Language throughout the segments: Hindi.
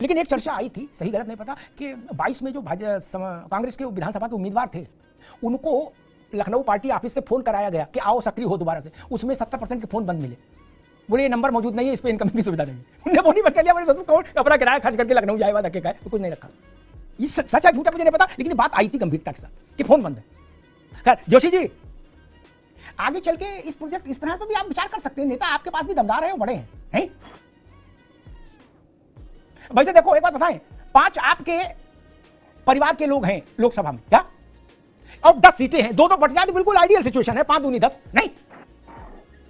लेकिन एक चर्चा आई थी, सही गलत नहीं पता, कि 22 में जो कांग्रेस के विधानसभा के उम्मीदवार थे उनको लखनऊ पार्टी ऑफिस से फोन कराया गया कि आओ सक्रिय हो दोबारा से। उसमें 70% के फोन बंद मिले। बोले ये नंबर मौजूद नहीं है, इस पर इनकमिंग की सुविधा नहीं। उन्होंने फोन ही बंद कर लिया। बोले कौन अपना किराया खर्च करके लखनऊ जाएगा, धक्के का कुछ नहीं रखा। ये सच है झूठा मुझे नहीं पता, लेकिन बात आई थी गंभीरता के साथ कि फोन बंद है। खैर जोशी जी, आगे चल के इस प्रोजेक्ट इस तरह पर भी आप विचार कर सकते हैं। नेता आपके पास भी दमदार है, वो बड़े हैं, नहीं? वैसे देखो एक बात बताएं, 5 आपके परिवार के लोग हैं लोकसभा में, क्या? और 10 सीटें हैं, 2 बट जाए तो बिल्कुल आइडियल सिचुएशन है। 5 दूनी 10, नहीं?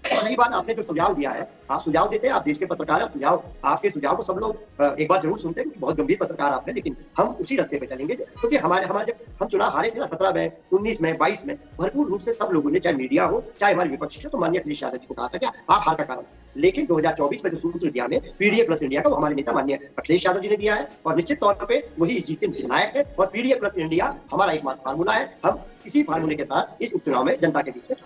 पहली बात, आपने जो सुझाव दिया है, आप सुझाव देते हैं, आप देश के पत्रकार, आप सुझाव, आपके सुझाव को सब लोग एक बार जरूर सुनते हैं, बहुत गंभीर पत्रकार आपने। लेकिन हम उसी रास्ते पे चलेंगे क्योंकि हमारे जब हम चुनाव हारे थे ना 17 में, 19 में, 22 में, भरपूर रूप से सब लोगों ने, चाहे मीडिया हो चाहे हमारे विपक्ष हो, तो माननीय अखिलेश यादव जी को कहा था क्या आप हार का कारण। लेकिन 2024 में जो सूत्र दिया में पीडीए प्लस इंडिया का, वो हमारे नेता माननीय अखिलेश यादव जी ने दिया है और निश्चित तौर पर वही इस जीत के निर्णायक है। और पीडीए प्लस इंडिया हमारा एकमात्र फार्मूला है। हम इसी फार्मूले के साथ इस उपचुनाव में जनता के बीच में।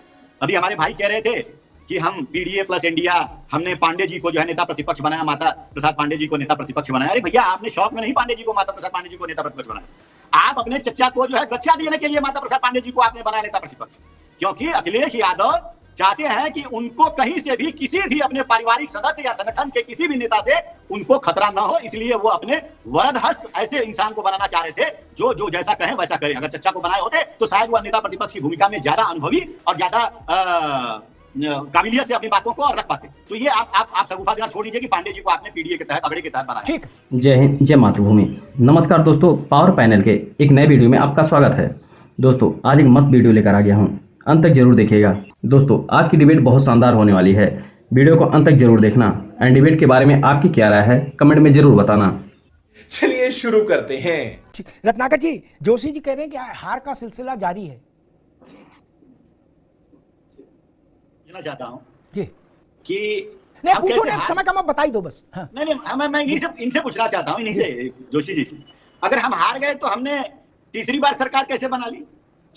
अभी हमारे भाई कह रहे थे कि हम पीडीए प्लस इंडिया, हमने पांडे जी को जो है नेता प्रतिपक्ष बनाया, माता प्रसाद पांडे जी को नेता प्रतिपक्ष बनाया। अरे भैया, आपने शौक में नहीं पांडे जी को, माता प्रसाद पांडे जी को नेता प्रतिपक्ष बनाया। आप अपने चच्चा को जो है गच्छा देने के लिए माता प्रसाद पांडे जी को आपने बनाया नेता प्रतिपक्ष, क्योंकि अखिलेश यादव चाहते हैं कि उनको कहीं से भी, किसी भी अपने पारिवारिक सदस्य या संगठन के किसी भी नेता से उनको खतरा ना हो। इसलिए वो अपने वरद हस्त ऐसे इंसान को बनाना चाह रहे थे जो जैसा कहें वैसा करे। अगर चच्चा को बनाए होते तो शायद वह नेता प्रतिपक्ष की भूमिका में ज्यादा अनुभवी और ज्यादा काबिलियत से अपनी बातों को रख पाते। तो ये आप सगुफा देना छोड़ दीजिए कि पांडे जी को आपने पीडीए के तहत, अगड़े के तहत बनाया। ठीक। जय हिंद, जय मातृभूमि। नमस्कार दोस्तों, पावर पैनल के एक नए वीडियो में आपका स्वागत है। दोस्तों आज एक मस्त वीडियो लेकर आ गया हूँ, अंत तक जरूर देखिएगा। दोस्तों आज की डिबेट बहुत शानदार होने वाली है, वीडियो को अंत तक जरूर देखना। एंड डिबेट के बारे में आपकी क्या राय है कमेंट में जरूर बताना। चलिए शुरू करते हैं। रत्नाकर जी, जोशी जी कह रहे हैं कि हार का सिलसिला जारी है। चाहता हूं जी कि नहीं पूछो, नहीं समय कम, आप बताई दो बस। हाँ। नहीं, मैं इनसे पूछना चाहता हूं, इन्हीं से, जोशी जी से। अगर हम हार गए तो हमने तीसरी बार सरकार कैसे बना ली?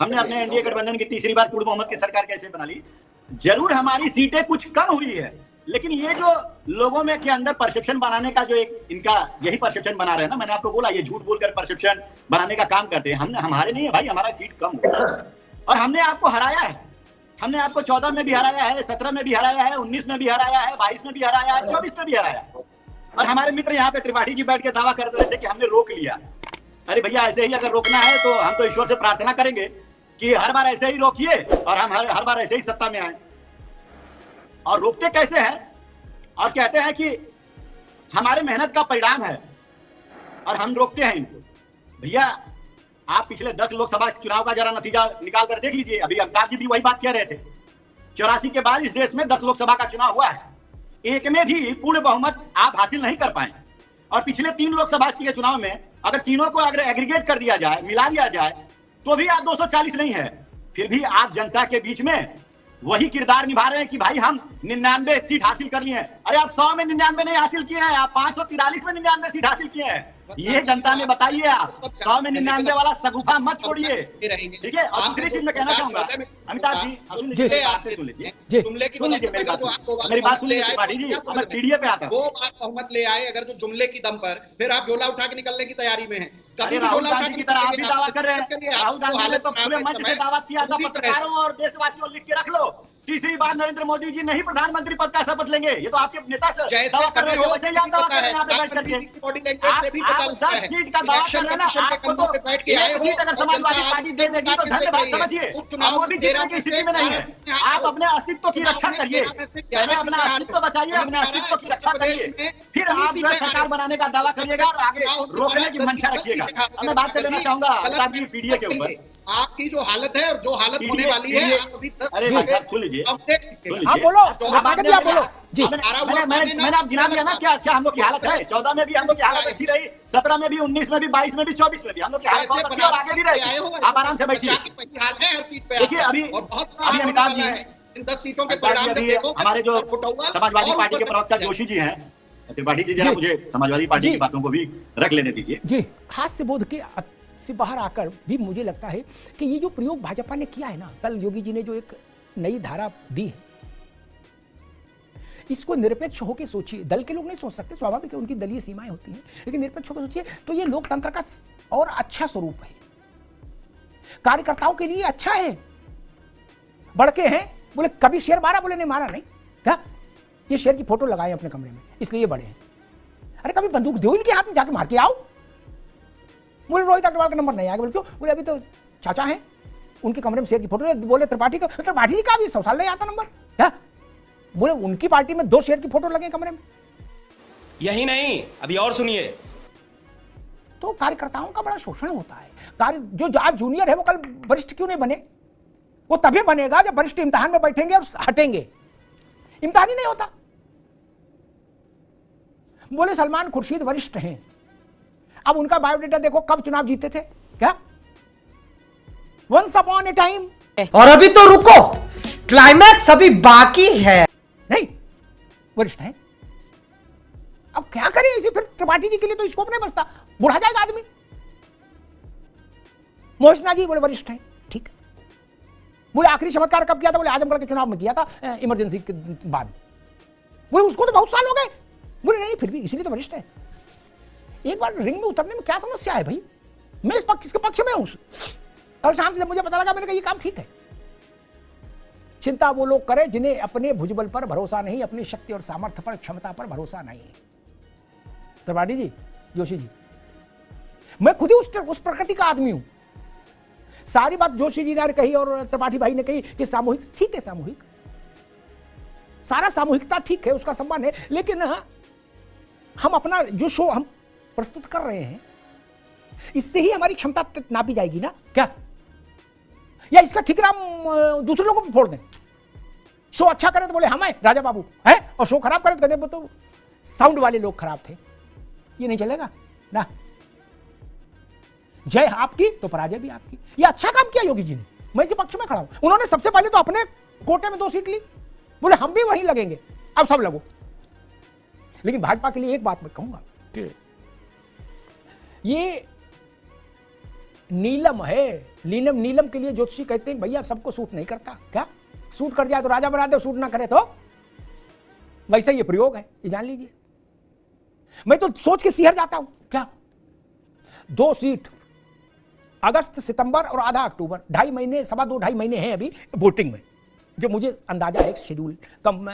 हमने अपने एनडीए गठबंधन की तीसरी बार पूर्ण बहुमत की सरकार कैसे बना ली? जरूर हमारी सीटें कुछ कम हुई है, लेकिन ये जो लोगों में के अंदर परसेप्शन बनाने का जो एक इनका यही परसेप्शन बना रहे हैं ना, मैंने आपको बोला ये झूठ बोलकर परसेप्शन बनाने का काम करते हैं। हमारे नहीं है भाई, हमारा सीट कम हुआ और हमने आपको हराया है। हमने आपको 14 में भी हराया है, 17 में भी हराया है, 19 में भी हराया है, 22 में भी हराया है, 24 में भी हराया है। और हमारे मित्र यहाँ पे त्रिपाठी जी बैठ के दावा कर रहे थे कि हमने रोक लिया। अरे भैया, ऐसे ही अगर रोकना है तो हम तो ईश्वर से प्रार्थना करेंगे कि हर बार ऐसे ही रोकिए और हम हर बार ऐसे ही सत्ता में आए। और रोकते कैसे हैं? और कहते हैं कि हमारे मेहनत का परिणाम है और हम रोकते हैं इनको। भैया, आप पिछले 10 लोकसभा चुनाव का जरा नतीजा निकाल कर देख लीजिए। अभी अमिताभ जी भी वही बात कह रहे थे। 84 के बाद इस देश में 10 लोकसभा का चुनाव हुआ है, एक में भी पूर्ण बहुमत आप हासिल नहीं कर पाए। और पिछले 3 लोकसभा के चुनाव में अगर तीनों को अगर एग्रीगेट कर दिया जाए, मिला दिया जाए, तो भी आप 240 नहीं है। फिर भी आप जनता के बीच में वही किरदार निभा रहे हैं कि भाई हम 99 सीट हासिल कर लिए हैं। अरे आप 100 में 99 नहीं हासिल किए हैं, आप 543 में 99 सीट हासिल किए हैं। ये जनता में बताइए। आप 100 में 99 वाला सगुफा मत छोड़िए, ठीक है? और दूसरी चीज मैं कहना चाहूंगा, अमिताभ जी सुन लीजिए, मेरी बात सुन लीजिए, मेरी बात सुन लीजिए त्रिपाठी जी। मैं पीडीए पे आता हूँ। 2 बार बहुमत ले आए अगर जो जुमले की दम पर, फिर आप झोला उठा के निकलने की तैयारी में हैं। कभी राहुल गांधी की तरह आप भी दावा कर रहे हैं। राहुल गांधी ने तो खुले मंच से दावा किया था, पत्रकारों और देशवासियों लिख के रख लो, तीसरी बार नरेंद्र मोदी जी नहीं प्रधानमंत्री पद का शपथ लेंगे। ये तो आपके नेता से दावा कर रहे हो, वैसे ही आप दावा कर रहे हैं यहाँ पे बैठ करके। बॉडी लैंग्वेज से भी पता लगता है। 10 सीट का दावा कर रहे हैं ना, आपको तो एक सीट अगर समाजवादी पार्टी दे देगी तो धन्यवाद समझिए। अब वो भी जीतने की स्थिति में नहीं है। आप अपने अस्तित्व की रक्षा करिए, पहले अपना अस्तित्व बचाइए, अपने अस्तित्व की रक्षा करिए, फिर आप जो है सरकार बनाने का दावा करिएगा और आगे रोकने की मंशा रखिएगा। मैं बात कर लेना चाहूंगा अमिताभ जी पीडीए के ऊपर। आपकी जो हालत है और जो हालत होने वाली है, आप अभी तक अरे भाई साहब सुन लीजिए, आप बोलो, आप बोलो जी। मैंने आप गिना दिया ना क्या क्या हम लोग की हालत है। 14 में भी हम लोग की हालत अच्छी रही, 17 में भी, 19 में भी, 22 में भी, 24 में भी हम लोग की हालत बहुत अच्छी और आगे भी रहेगी। आप आराम से बैठिए। देखिए अभी अमिताभ जी हैं, इन 10 सीटों के परिणाम देखो। हमारे जो समाजवादी पार्टी के प्रवक्ता जोशी जी हैं, त्रिपाठी जी जरा मुझे समाजवादी पार्टी की बातों को भी रख लेने दीजिए जी। हास्य बोध के से बाहर आकर भी मुझे लगता है कि ये जो प्रयोग भाजपा ने किया है ना, कल योगी जी ने जो एक नई धारा दी है, इसको निरपेक्ष होकर सोचिए। दल के लोग नहीं सोच सकते, स्वाभाविक है, उनकी दलीय सीमाएं होती हैं, लेकिन निरपेक्ष होकर सोचिए तो ये लोकतंत्र का और अच्छा स्वरूप है, कार्यकर्ताओं के लिए अच्छा है। बड़के हैं, बोले कभी शेर मारा, बोले नहीं मारा नहीं, क्या ये शेर की फोटो लगाए अपने कमरे में इसलिए ये बड़े हैं। अरे कभी बंदूक दो इनके हाथ में, जाके मार के आओ। बोले रोहित अग्रवाल का नंबर नहीं आया, बोले क्यों, बोले अभी तो चाचा हैं उनके कमरे में शेर की फोटो। बोले त्रिपाठी का भी 100 साल नहीं आता नंबर, क्या बोले उनकी पार्टी में 2 शेर की फोटो लगे कमरे में। यही नहीं, अभी और सुनिए। तो कार्यकर्ताओं का बड़ा शोषण होता है। जो आज जूनियर है वो कल वरिष्ठ क्यों नहीं बने? वो तभी बनेगा जब वरिष्ठ इम्तिहान में बैठेंगे और हटेंगे। इम्तिहान ही नहीं होता। बोले सलमान खुर्शीद वरिष्ठ हैं, अब उनका बायोडेटा देखो, कब चुनाव जीते थे, क्या वंस अपॉन ए टाइम। और अभी तो रुको, क्लाइमैक्स अभी बाकी है। नहीं, वरिष्ठ है। अब क्या करें इसे, फिर त्रिपाठी जी के लिए तो स्कोप नहीं बचता, बुढ़ा जाएगा आदमी। मोहसिना जी बोले वरिष्ठ है, ठीक है। बोले आखिरी चमत्कार कब किया था, बोले आजमगढ़ के चुनाव में किया था, इमरजेंसी के बाद। बोले उसको तो बहुत साल हो गए। बोले नहीं फिर भी इसलिए तो वरिष्ठ है। एक बार रिंग में उतरने में क्या समस्या है भाई, मैं इसके पक्ष में हूं। कल शाम से जब मुझे पता लगा, मैंने कहा ये काम ठीक है। चिंता वो लोग करें जिन्हें अपने भुजबल पर भरोसा नहीं, अपनी शक्ति और सामर्थ्य पर, क्षमता पर भरोसा नहीं। त्रिपाठी जी, जोशी जी, मैं खुद ही उस प्रकृति का आदमी हूं। सारी बात जोशी जी ने कही और त्रिपाठी भाई ने कही कि सामूहिक, ठीक है, सामूहिक, सारा सामूहिकता ठीक है, उसका सम्मान है, लेकिन हम अपना जो शो हम प्रस्तुत कर रहे हैं इससे ही हमारी क्षमता नापी जाएगी ना, क्या? या इसका ठिकरा दूसरे लोगों पर फोड़ दें। शो अच्छा करे तो बोले हम है राजा बाबू है, और शो खराब करे तो कहते तो साउंड वाले लोग खराब थे। ये नहीं चलेगा ना। जय आपकी तो पराजय भी आपकी। ये अच्छा काम किया योगी जी ने, मैं इसके पक्ष में खड़ा हूं। उन्होंने सबसे पहले तो अपने कोटे में 2 सीट ली, बोले हम भी वहीं लगेंगे, अब सब लगो। लेकिन भाजपा के लिए एक बात मैं कहूंगा कि ये नीलम है, नीलम के लिए ज्योतिषी कहते हैं भैया सबको सूट नहीं करता, क्या सूट कर जाए तो राजा बना दे, सूट ना करे तो वैसे ये प्रयोग है, ये जान लीजिए। मैं तो सोच के सिहर जाता हूं, क्या 2 सीट अगस्त, सितंबर और आधा अक्टूबर, 2.5 महीने, 2.5 महीने हैं अभी वोटिंग में, जो मुझे अंदाजा है शेड्यूल कम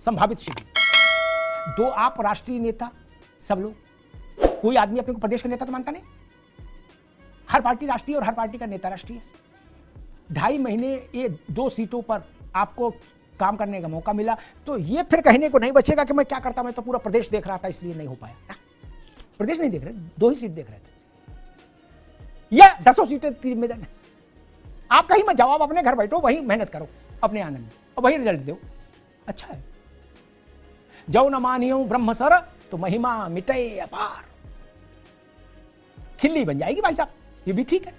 संभावित शेड्यूल। 2 आप राष्ट्रीय नेता, सब लोग, कोई आदमी अपने को प्रदेश का नेता तो मानता नहीं, हर पार्टी राष्ट्रीय और हर पार्टी का नेता राष्ट्रीय। 2.5 महीने ये 2 सीटों पर आपको काम करने का मौका मिला, तो ये फिर कहने को नहीं बचेगा कि मैं क्या करता, मैं तो पूरा प्रदेश देख रहा था इसलिए नहीं हो पाया। प्रदेश नहीं देख रहे, 2 ही सीट देख रहे थे, या 10 सीटें जिम्मेदार। आप कहीं मत जाओ, आप अपने घर बैठो, वहीं मेहनत करो अपने आंगन में और वही रिजल्ट दो, अच्छा है। जो न मानियो ब्रह्म सर तो महिमा मिटे अपार, खिल्ली बन जाएगी भाई साहब, ये भी ठीक है।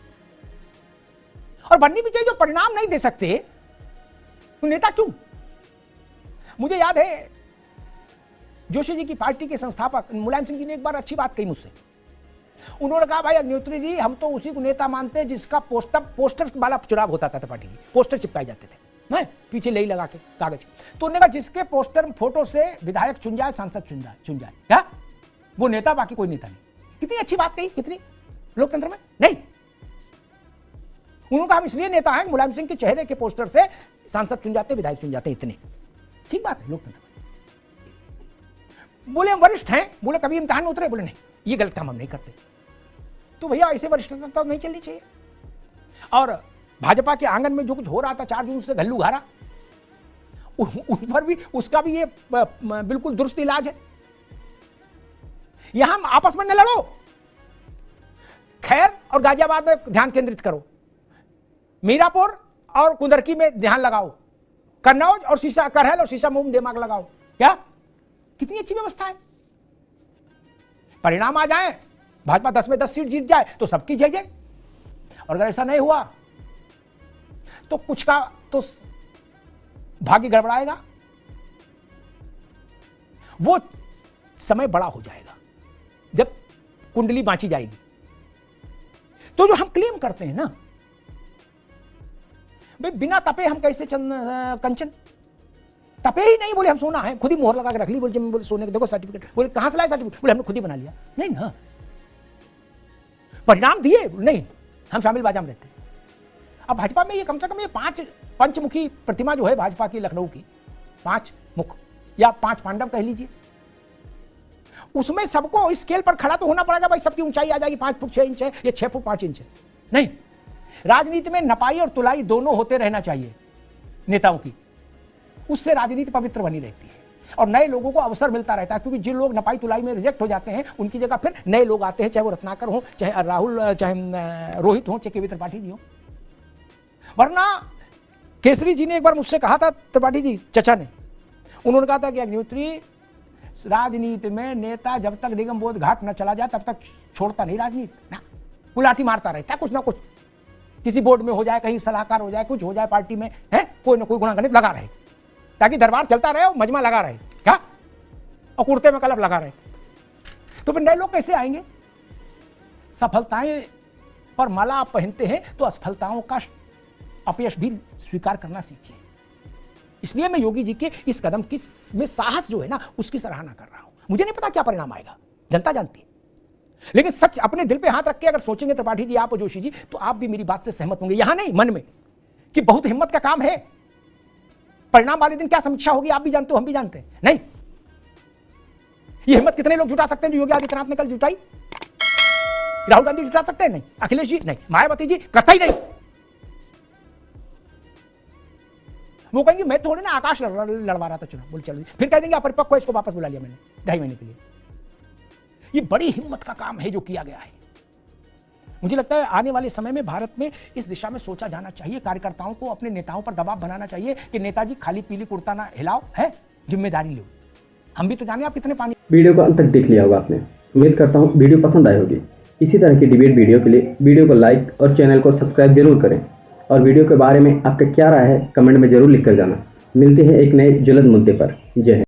और बननी भी चाहिए। जो परिणाम नहीं दे सकते तो नेता क्यों? मुझे याद है जोशी जी की पार्टी के संस्थापक मुलायम सिंह जी ने एक बार अच्छी बात कही मुझसे। उन्होंने कहा भाई अग्निहोत्री जी, हम तो उसी को नेता मानते हैं जिसका पोस्टर वाला चुनाव होता था पार्टी की, पोस्टर चिपकाए जाते थे नहीं, पीछे ले लगा के कागज। तो उन्होंने कहा जिसके पोस्टर फोटो से विधायक चुन जाए, सांसद चुन जाए, क्या वो नेता, बाकी कोई नेता नहीं। कितनी अच्छी बात कही, कितनी लोकतंत्र में नहीं। उन्होंने कहा हम इसलिए नेता हैं मुलायम सिंह के चेहरे के पोस्टर से सांसद चुन जाते, विधायक चुन जाते, इतने ठीक बात है लोकतंत्र में। बोले हम वरिष्ठ हैं, बोले कभी इम्तिहान में उतरे, बोले नहीं ये गलत काम हम नहीं करते। तो भैया ऐसे वरिष्ठता तो नहीं चलनी चाहिए। और भाजपा के आंगन में जो कुछ हो रहा था 4 जून से घल्लू घारा, उन पर भी उसका भी ये बिल्कुल दुरुस्त इलाज है। यहां आपस में न लड़ो, खैर और गाजियाबाद में ध्यान केंद्रित करो, मीरापुर और कुंदरकी में ध्यान लगाओ, कन्नौज और करहल और शीशामुंह में दिमाग लगाओ, क्या कितनी अच्छी व्यवस्था है। परिणाम आ जाए, भाजपा 10 में 10 सीट जीत जाए तो सबकी जय जय। और अगर ऐसा नहीं हुआ तो कुछ का तो भाग्य गड़बड़ाएगा, वो समय बड़ा हो जाएगा जब कुंडली बांची जाएगी। तो जो हम क्लेम करते हैं ना भाई, बिना तपे हम कैसे कंचन, तपे ही नहीं, बोले हम सोना है, खुद ही मोहर लगा के रख ली, बोले सोने के देखो सर्टिफिकेट, बोले कहां से लाए सर्टिफिकेट, बोले हमने खुद ही बना लिया। नहीं ना, परिणाम दिए नहीं, हम शामिल बाजा में रहते। अब भाजपा में ये कम से कम ये 5 पंचमुखी प्रतिमा जो है भाजपा की लखनऊ की, 5 मुख या 5 पांडव कह लीजिए, उसमें सबको इस स्केल पर खड़ा तो होना पड़ेगा भाई, सबकी ऊंचाई आ जाएगी 5 फुट 6 इंच है या 6 फुट 5 इंच है। नहीं, राजनीति में नपाई और तुलाई दोनों होते रहना चाहिए नेताओं की, उससे राजनीति पवित्र बनी रहती है और नए लोगों को अवसर मिलता रहता है, क्योंकि जिन लोग नपाई तुलाई में रिजेक्ट हो जाते हैं उनकी जगह फिर नए लोग आते हैं, चाहे वो रत्नाकर हो, चाहे राहुल, चाहे रोहित हो, चाहे केवी त्रिपाठी जी हो। वरना केसरी जी ने एक बार मुझसे कहा था, त्रिपाठी जी चचा ने, उन्होंने कहा था कि अग्निहोत्री, राजनीति में नेता जब तक निगम बोध घाट न चला जाए तब तक छोड़ता नहीं राजनीति ना, गुलाटी मारता रहता है कुछ ना कुछ, किसी बोर्ड में हो जाए, कहीं सलाहकार हो जाए, कुछ हो जाए पार्टी में, है कोई ना कोई गुणागणित लगा रहे ताकि दरबार चलता रहे और मजमा लगा रहे, क्या, और कुर्ते में कलप लगा रहे। तो फिर नए लोग कैसे आएंगे? सफलताएं पर माला आप पहनते हैं तो असफलताओं का अपयश भी स्वीकार करना सीखिए। इसलिए मैं योगी जी के इस कदम की में साहस जो है ना, उसकी सराहना कर रहा हूं। मुझे नहीं पता क्या परिणाम आएगा, जनता जानती है, लेकिन सच अपने दिल पे हाथ रख के अगर सोचेंगे त्रिपाठी जी, आप और जोशी जी, तो आप भी मेरी बात से सहमत होंगे, यहां नहीं मन में, कि बहुत हिम्मत का काम है। परिणाम वाले दिन क्या समीक्षा होगी आप भी जानते हो, हम भी जानते हैं। नहीं, ये हिम्मत कितने लोग जुटा सकते हैं जो योगी आदित्यनाथ ने कल जुटाई? राहुल गांधी जुटा सकते हैं? नहीं। अखिलेश जी नहीं। मायावती जी कतई नहीं। वो कहेंगे मैं थोड़े ना आकाश लड़वा रहा था चुनाव, बोल चलो, फिर कह देंगे अपरिपक्व, इसको वापस बुला लिया मैंने 2.5 महीने के लिए। ये बड़ी हिम्मत का काम है जो किया गया है। मुझे लगता है आने वाले समय में भारत में इस दिशा में सोचा जाना चाहिए, कार्यकर्ताओं को अपने नेताओं पर दबाव बनाना चाहिए कि नेताजी खाली पीली कुर्ता ना हिलाओ, है जिम्मेदारी लो। हम भी तो जाने आप कितने पानी। वीडियो को अंत तक देख लिया होगा आपने, उम्मीद करता हूँ वीडियो पसंद आई होगी। इसी तरह की डिबेट वीडियो के लिए वीडियो को लाइक और चैनल को सब्सक्राइब जरूर करें और वीडियो के बारे में आपका क्या राय है कमेंट में जरूर लिख कर जाना। मिलते हैं एक नए ज्वलंत मुद्दे पर। जय हिंद।